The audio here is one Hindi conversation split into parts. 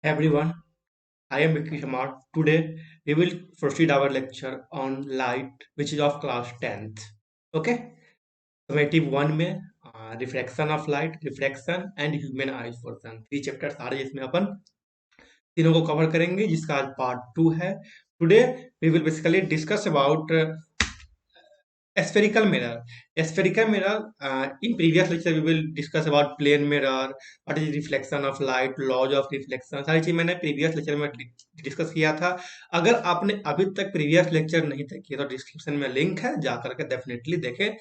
Everyone, I am Vicky Shamar. Today we will proceed our lecture on light, which is of class 10th. Okay, summative 1 में reflection of light, reflection and human eyes person 3 chapter सारे इसमें अपन तीनों को कवर करेंगे जिसका आज पार्ट 2 है. Today we will basically discuss about spherical mirror. Spherical mirror, in previous lecture we will discuss about plane mirror, what is reflection of light, laws of reflection. सारी चीज मैंने प्रीवियस लेक्चर में डिस्कस किया था. अगर आपने अभी तक प्रीवियस लेक्चर नहीं देखे तो डिस्क्रिप्शन में लिंक है, जा करके डेफिनेटली देखें.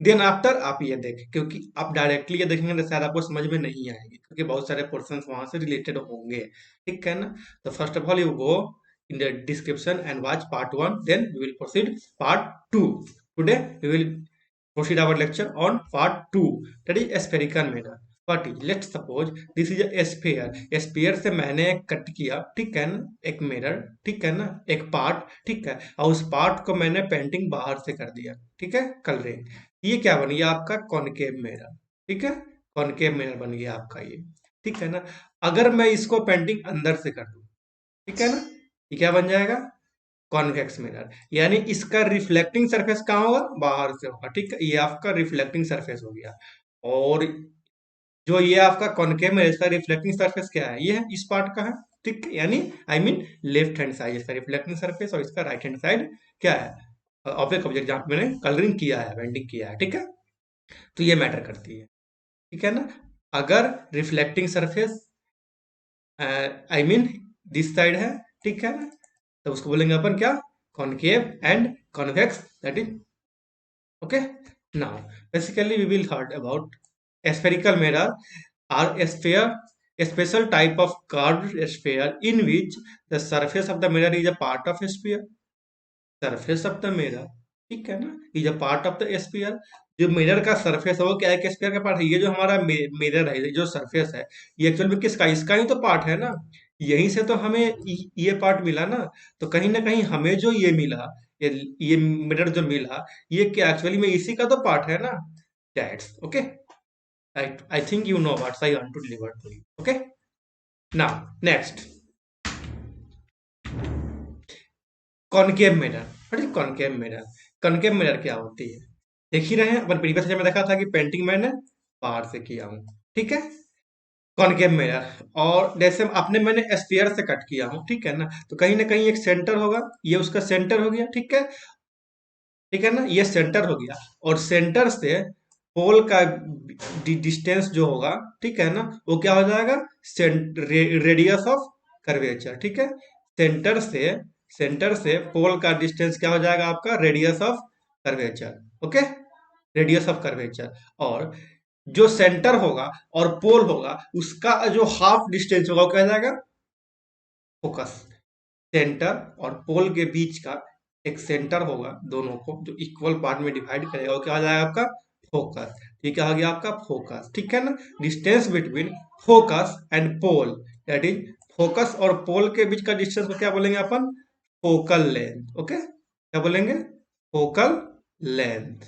देन आफ्टर आप ये देखें, क्योंकि आप डायरेक्टली ये देखेंगे तो शायद आपको समझ में नहीं आएगी, क्योंकि बहुत सारे पोर्शन वहां से रिलेटेड होंगे. ठीक है ना. तो first of all you go in the description and watch part 1, then we will proceed part 2. Today we will proceed our lecture on part 2, that is spherical mirror. What is, let's suppose this is a sphere. sphere से मैंने एक कट किया, ठीक है ना, एक मिरर, ठीक है ना, एक पार्ट, ठीक है, और उस पार्ट को मैंने पेंटिंग बाहर से कर दिया, ठीक है, कलरिंग. ये क्या बन गया आपका कॉनकेव मिरर. ठीक है, कॉनकेव मिरर बन गया आपका ये. ठीक है ना. अगर मैं इसको पेंटिंग अंदर से कर दूं, ठीक है ना, ये क्या बन जाएगा कॉन्वेक्स मिरर. यानी इसका रिफ्लेक्टिंग सरफेस कहाँ होगा, बाहर से होगा. ठीक है, ये आपका रिफ्लेक्टिंग सरफेस हो गया. और जो ये आपका कॉनकेव मिरर, इसका रिफ्लेक्टिंग सरफेस क्या है, ये है इस पार्ट का है. ठीक, यानी I mean left hand side इसका रिफ्लेक्टिंग सरफेस, और इसका राइट हैंड साइड क्या है, ऑब्जेक्ट ऑब्जेक्ट जहां पे मैंने कलरिंग किया है, पेंटिंग किया है. ठीक है, तो ये मैटर करती है. ठीक है ना. अगर reflecting surface I mean this side है, ठीक है ना, तो उसको बोलेंगे अपन क्या, concave and convex, that is okay. Now basically we will heard about spherical mirror are a sphere, a special type of curved sphere in which the surface of the mirror is a part of a sphere. Surface of the mirror, ठीक है ना, is a part of the sphere. जो मिरर का सरफेस है वो क्या है, एक स्फीयर का पार्ट है. ये जो हमारा मिरर है, जो सरफेस है, ये एक्चुअल में किसका, इसका ही तो पार्ट है ना. यहीं से तो हमें ये पार्ट मिला ना. तो कहीं ना कहीं हमें जो ये मिला, ये मिरर जो मिला, ये क्या एक्चुअली में इसी का तो पार्ट है ना. That's okay. I think you know what's I want to deliver to you. Okay. Now next, concave mirror. What is concave mirror. Concave mirror क्या होती है, देख ही रहे हैं अपन. प्रीवियस में देखा था कि पेंटिंग मैंने बाहर से किया हूँ. ठीक है, कॉनकेव मिरर. और जैसे अपने मैंने स्फीयर से कट किया हूँ, ठीक है ना, तो कहीं ना कहीं एक सेंटर होगा, ये उसका सेंटर हो गया. ठीक है, ठीक है ना, ये सेंटर हो गया. और सेंटर से पोल का डिस्टेंस जो होगा, ठीक है ना, वो क्या हो जाएगा, रेडियस ऑफ कर्वेचर. ठीक है, सेंटर से सेंटर से पोल का डिस्टेंस क्या हो जाएगा आपका, radius of curvature. Okay, radius of curvature. और जो सेंटर होगा और पोल होगा, उसका जो हाफ डिस्टेंस होगा वो क्या हो जाएगा, फोकस. सेंटर और पोल के बीच का एक सेंटर होगा, दोनों को जो इक्वल पार्ट में डिवाइड करेगा, वो क्या हो जाएगा आपका, फोकस. ठीक, क्या हो गया आपका, फोकस. ठीक है ना. Distance between focus and pole, that is focus और पोल के बीच का डिस्टेंस को क्या बोलेंगे अपन, फोकल लेंथ. ओके, क्या बोलेंगे, फोकल लेंथ.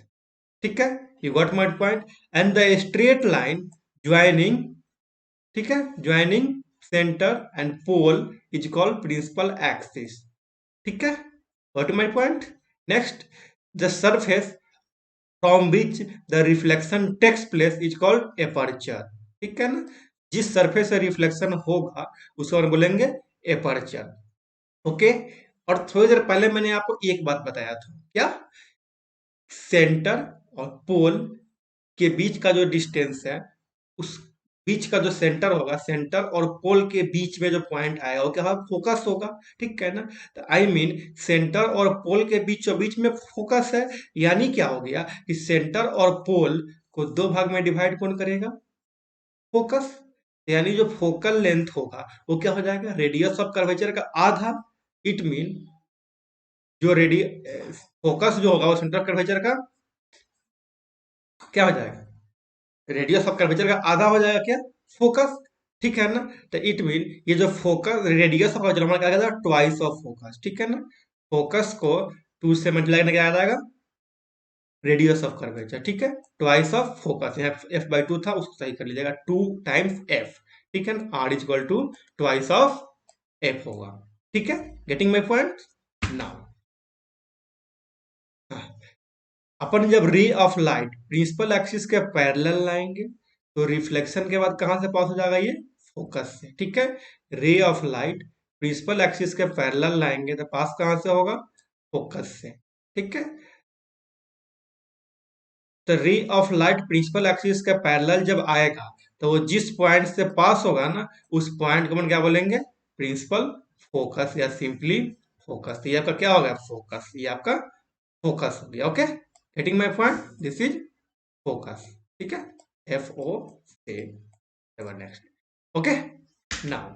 ठीक है, you got my point. And the straight line joining, ठीक है, joining centre and pole is called principal axis. ठीक है, what my point. Next, the surface from which the reflection takes place is called aperture. ठीक है ना, जिस सरफेस से रिफ्लेक्शन होगा उसको हम बोलेंगे एपर्चर. ओके. और थोड़ी देर पहले मैंने आपको एक बात बताया था, क्या, सेंटर और पोल के बीच का जो डिस्टेंस है, उस बीच का जो सेंटर होगा, सेंटर और पोल के बीच में जो पॉइंट आएगा वो क्या होगा, फोकस होगा. ठीक है ना. तो आई मीन सेंटर और पोल के बीचों बीच में फोकस है. यानी क्या हो गया कि सेंटर और पोल को दो भाग में डिवाइड कौन करेगा, फोकस. यानी जो फोकल लेंथ होगा वो क्या हो जाएगा, रेडियस ऑफ कर्वेचर का आधा. इट मीन जो रेडिय फोकस जो होगा वो सेंटर ऑफ कर्वेचर का क्या हो जाएगा, रेडियस ऑफ कर्वेचर का आधा हो जाएगा क्या, फोकस. ठीक है ना. तो इट मीन ये जो फोकस रेडियस ऑफ कर्वेचर हमारा क्या कहता है, ट्वाइस ऑफ फोकस. ठीक है ना. फोकस को 2 से मल्टीप्लाई करने क्या आ जाएगा, रेडियस ऑफ कर्वेचर. ठीक है, ट्वाइस ऑफ फोकस. यहाँ f/2 था, उसको सही कर लीजिएगा, 2 टाइम्स f. ठीक है ना, R is equal to twice of F होगा। ठीक है, गेटिंग माई पॉइंट नाउ। अपन जब ray of light principal axis के पैरेलल लाएंगे तो रिफ्लेक्शन के बाद कहां से पास हो जाएगा ये, फोकस से। ठीक है, ray of light principal axis के पैरेलल लाएंगे तो पास कहां से होगा, फोकस से। ठीक है, तो ray of light principal axis के पैरेलल जब आएगा तो वो जिस पॉइंट से पास होगा ना, उस पॉइंट को अपन क्या बोलेंगे, प्रिंसिपल फोकस या सिंपली फोकस। ये आपका क्या हो गया, फोकस। ये आपका फोकस हो गया। Okay, getting my point, this is focus. ठीक है, एफ ओ से next. Okay, now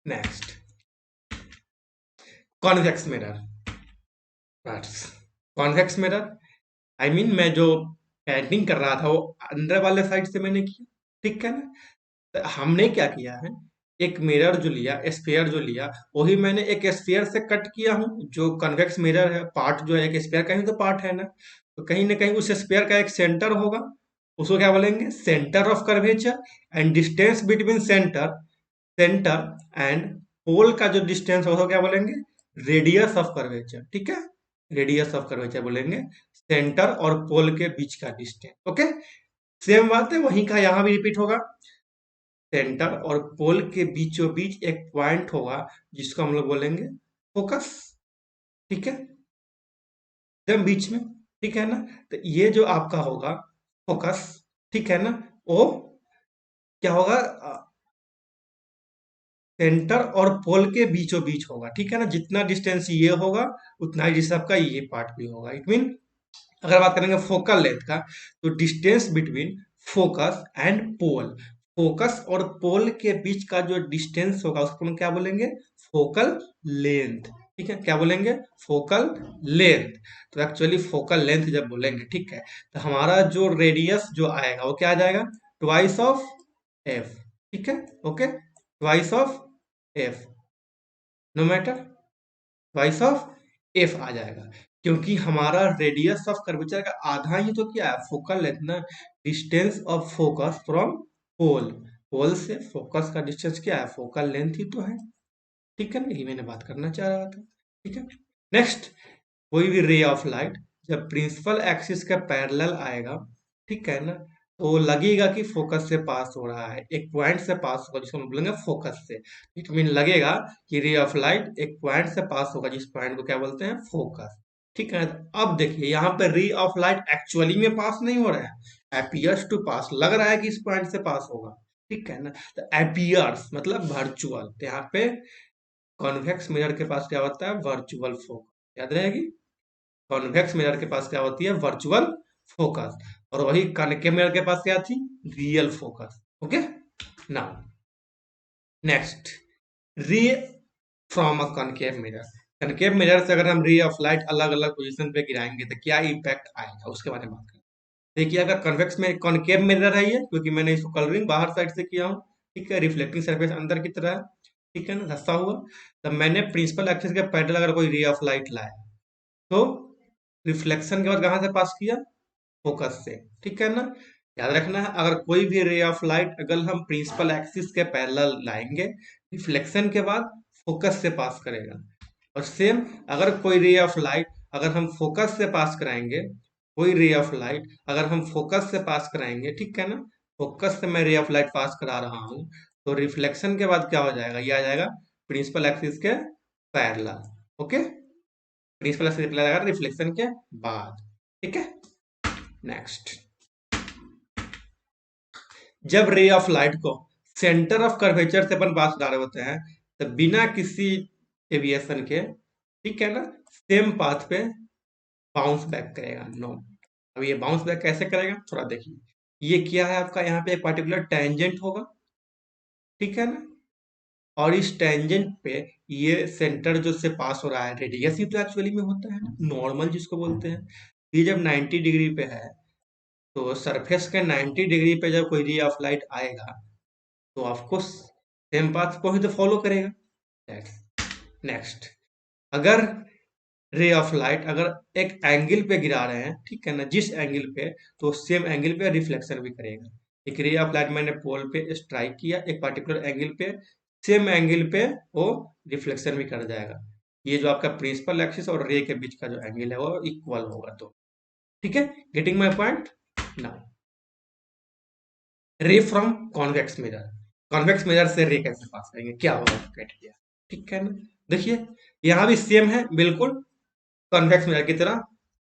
next convex mirror. Convex mirror, I mean मैं जो पेंटिंग कर रहा था वो अंदर वाले साइड से मैंने किया। ठीक है ना, तो हमने क्या किया है, एक मिरर जो लिया, स्फीयर जो लिया, वही मैंने एक स्फीयर से कट किया हूँ। जो कन्वेक्स मिरर है, पार्ट जो है एक स्फीयर का ही तो पार्ट है ना, तो कहीं ना कहीं उस स्फीयर का एक सेंटर होगा, उसको क्या बोलेंगे, centre of curvature. And distance between centre centre and pole का जो डिस्टेंस होगा क्या बोलेंगे, रेडियस ऑफ कर्वेचर। ठीक है, रेडियस ऑफ कर्वेचर बोलेंगे, सेंटर और पोल के बीच का डिस्टेंस। ओके, सेम बात है, वहीं का यहाँ भी रिपीट होगा। सेंटर और पोल के बीचों बीच एक पॉइंट होगा जिसको हम लोग बोलेंगे फोकस। ठीक है, एकदम बीच में। ठीक है ना, तो ये जो आपका होगा फोकस, ठीक है ना, वो क्या होगा, सेंटर और पोल के बीचों बीच होगा। ठीक है ना, जितना डिस्टेंस ये होगा उतना ही डिस्टेंस आपका ये पार्ट भी होगा। इट मीन अगर बात करेंगे फोकल लेंथ का, तो distance between focus and pole, focus और पोल के बीच का जो डिस्टेंस होगा उसको हम क्या बोलेंगे, फोकल लेंथ। ठीक है, क्या बोलेंगे, फोकल लेंथ। तो एक्चुअली फोकल लेंथ जब बोलेंगे, ठीक है, तो हमारा जो रेडियस जो आएगा वो क्या आ जाएगा, ट्वाइस ऑफ एफ। ठीक है, okay, twice of F, no matter, twice of F आ जाएगा, क्योंकि हमारा रेडियस ऑफ कर्वेचर का आधा ही तो क्या है, फोकल लेंथ ना, distance of focus from pole, pole से फोकस का डिस्टेंस क्या है, फोकल लेंथ ही तो है। ठीक है ना, यही मैंने बात करना चाह रहा था। ठीक है, नेक्स्ट, कोई भी रे ऑफ लाइट जब प्रिंसिपल एक्सिस के पैरेलल आएगा, ठीक है ना, तो लगेगा कि फोकस से पास हो रहा है, एक पॉइंट से पास होगा जिसको हम बोलेंगे फोकस से। इट मीन लगेगा कि रे ऑफ लाइट एक पॉइंट से पास होगा, जिस पॉइंट को क्या बोलते हैं, फोकस। ठीक है, तो अब देखिए यहाँ पे रे ऑफ लाइट एक्चुअली में पास नहीं हो रहा है, एपियर्स टू पास, लग रहा है कि इस पॉइंट से पास होगा। ठीक है ना, तो एपियर्स मतलब वर्चुअल, तो यहाँ पे कॉन्वेक्स मिरर के पास क्या होता है, वर्चुअल फोकस, याद रहेगी। कॉन्वेक्स मिरर के पास क्या होती है, वर्चुअल फोकस, और वही कॉनकेव मिरर के पास क्या थी, real focus. Okay, now next, ray from a concave mirror. Concave mirror से अगर हम रे ऑफ लाइट अलग अलग पोजीशन पे गिराएंगे तो क्या इम्पैक्ट आएगा, उसके बारे में बात करें। देखिए, अगर कन्वेक्स में कॉनकेव मिरर है ये, क्योंकि मैंने इसको कलरिंग बाहर साइड से किया हूँ, ठीक है, रिफ्लेक्टिंग सरफेस अंदर की तरह है, ठीक है ना, धंसा हुआ। तब मैंने प्रिंसिपल एक्सिस के पैरेलल अगर कोई रे ऑफ लाइट लाया तो रिफ्लेक्शन के बाद कहां से पास किया, फोकस से। ठीक है ना, याद रखना है, अगर कोई भी रे ऑफ लाइट अगर हम प्रिंसिपल एक्सिस के पैरेलल लाएंगे, रिफ्लेक्शन के बाद फोकस से पास करेगा। और सेम, अगर कोई रे ऑफ लाइट अगर हम फोकस से पास कराएंगे, कोई रे ऑफ लाइट अगर हम फोकस से पास कराएंगे, ठीक है ना, फोकस से मैं रे ऑफ लाइट पास करा रहा हूं, तो रिफ्लेक्शन के बाद क्या हो जाएगा, ये आ जाएगा प्रिंसिपल एक्सिस के पैरेलल। ओके, प्रिंसिपल एक्सिस पे लगाया रिफ्लेक्शन के बाद। ठीक है, नेक्स्ट, जब रे ऑफ लाइट को सेंटर ऑफ कर्वेचर से अपन पास करा रहे होते हैं, तो बिना किसी डेविएशन के, ठीक है ना, सेम पाथ पे बाउंस बैक करेगा, नो। अब ये बाउंस बैक कैसे करेगा, थोड़ा देखिए। ये क्या है आपका, यहाँ पे एक पर्टिकुलर टेंजेंट होगा, ठीक है ना, और इस टेंजेंट पे ये सेंटर जो से पास हो रहा है, रेडियस ही तो एक्चुअली में होता है ना, नॉर्मल जिसको बोलते हैं। ये जब 90 डिग्री पे है, तो सरफेस के 90 डिग्री पे जब कोई रे ऑफ लाइट आएगा तो ऑफकोर्स सेम पाथ को ही तो फॉलो करेगा। नेक्स्ट, अगर रे ऑफ लाइट अगर एक एंगल पे गिरा रहे हैं, ठीक है ना, जिस एंगल पे, तो सेम एंगल पे रिफ्लेक्शन भी करेगा। एक रे ऑफ लाइट मैंने पोल पे स्ट्राइक किया एक पर्टिकुलर एंगल पे, सेम एंगल पे वो रिफ्लेक्शन भी कर जाएगा। ये जो आपका प्रिंसिपल एक्सिस और रे के बीच का जो एंगल है वो इक्वल होगा तो, ठीक है। Getting my point now. Ray from convex mirror, convex mirror से रे कैसे पास करेंगे, क्या होगा क्राइटेरिया, ठीक है ना। देखिए यहाँ भी सेम है बिल्कुल, कॉन्वेक्स मिरर की तरह,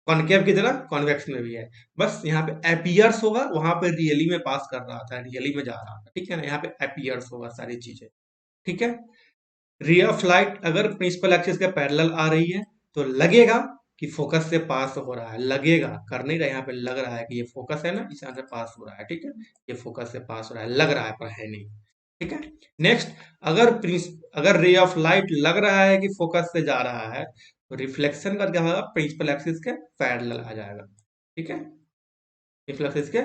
कॉनकेव की तरह कॉन्वेक्स में भी है। बस यहाँ पे एपियर्स होगा, वहां पे रियली में पास कर रहा था, रियली में जा रहा था, ठीक है ना। यहाँ पे एपियर्स होगा सारी चीजें, ठीक है। रे ऑफ लाइट अगर प्रिंसिपल एक्सिस के पैरेलल आ रही है तो लगेगा कि फोकस से पास हो रहा है, लगेगा, कर नहीं रहा, यहाँ पे लग रहा है कि ये फोकस है ना, इस यहाँ से पास हो रहा है, ठीक है। ये फोकस से पास हो रहा है, लग रहा है पर है नहीं, ठीक है। नेक्स्ट, अगर रे ऑफ लाइट लग रहा है कि फोकस से जा रहा है तो रिफ्लेक्शन का क्या होगा, प्रिंसिपल एक्सिस के पैरेलल आ जाएगा, ठीक है। प्रिंसिपल एक्सिस के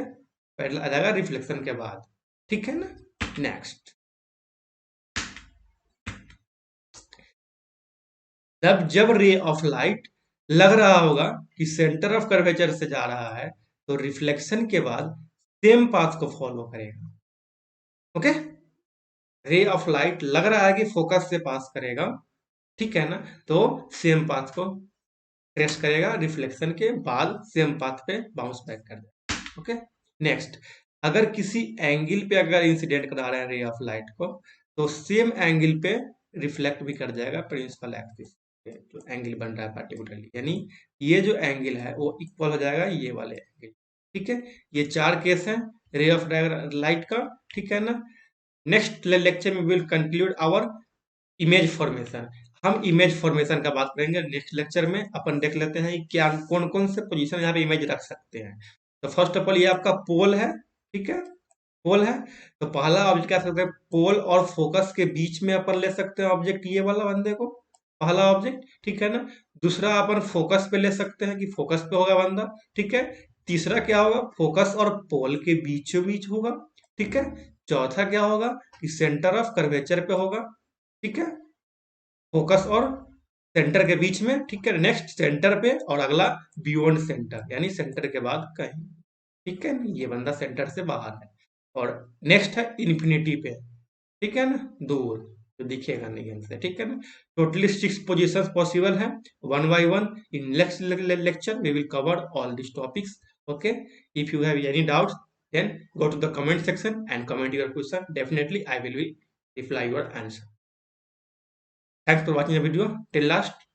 पैरेलल आ जाएगा रिफ्लेक्शन के बाद, ठीक है ना। नेक्स्ट, जब जब रे ऑफ लाइट लग रहा होगा कि सेंटर ऑफ कर्वेचर से जा रहा है तो रिफ्लेक्शन के बाद सेम पाथ को फॉलो करेगा, ओके। रे ऑफ लाइट लग रहा है कि फोकस से पास करेगा, ठीक है ना, तो सेम पाथ को ट्रेस करेगा, रिफ्लेक्शन के बाद सेम पाथ पे बाउंस बैक कर देगा, ओके। नेक्स्ट, अगर किसी एंगल पे अगर इंसिडेंट करा रहे हैं रे ऑफ लाइट को तो सेम एंगल पे रिफ्लेक्ट भी कर जाएगा प्रिंसिपल एक्सिस पे जो एंगल बन रहा है पर्टिकुलरली, यानी ये जो एंगल है वो इक्वल हो जाएगा ये वाले एंगल, ठीक है। ये चार केस हैं रे ऑफ लाइट का, ठीक है ना। नेक्स्ट लेक्चर में will conclude our image formation. हम इमेज फॉर्मेशन का बात करेंगे नेक्स्ट लेक्चर में। अपन देख लेते हैं कि क्या कौन कौन से पोजीशन यहाँ पे इमेज रख सकते हैं। तो फर्स्ट ऑफ ऑल ये आपका पोल है, ठीक है, पोल है। तो पहला ऑब्जेक्ट क्या सकते हैं, पोल और फोकस के बीच में अपन ले सकते हैं ऑब्जेक्ट, ये वाला बंदे को, पहला ऑब्जेक्ट, ठीक है ना। दूसरा अपन फोकस पे ले सकते हैं कि फोकस पे होगा बंदा, ठीक है। तीसरा क्या होगा, फोकस और पोल के बीचों बीच होगा, ठीक है। चौथा क्या होगा कि सेंटर ऑफ कर्वेचर पे होगा, ठीक है, फोकस और सेंटर के बीच में, ठीक है। नेक्स्ट सेंटर पे और अगला बियॉन्ड सेंटर, यानी सेंटर के बाद कहीं, ठीक है ना। ये बंदा सेंटर से बाहर है। और नेक्स्ट है इन्फिनिटी पे, ठीक है ना, दूर, तो दिखेगा नहीं हमसे, ठीक है ना। टोटली 6 पोजीशंस पॉसिबल है, one by one. In next lecture we will cover all this topics, okay. If you have any doubts then go to the comment section and comment your question, definitely I will be reply your answer. Thanks for watching the video till last.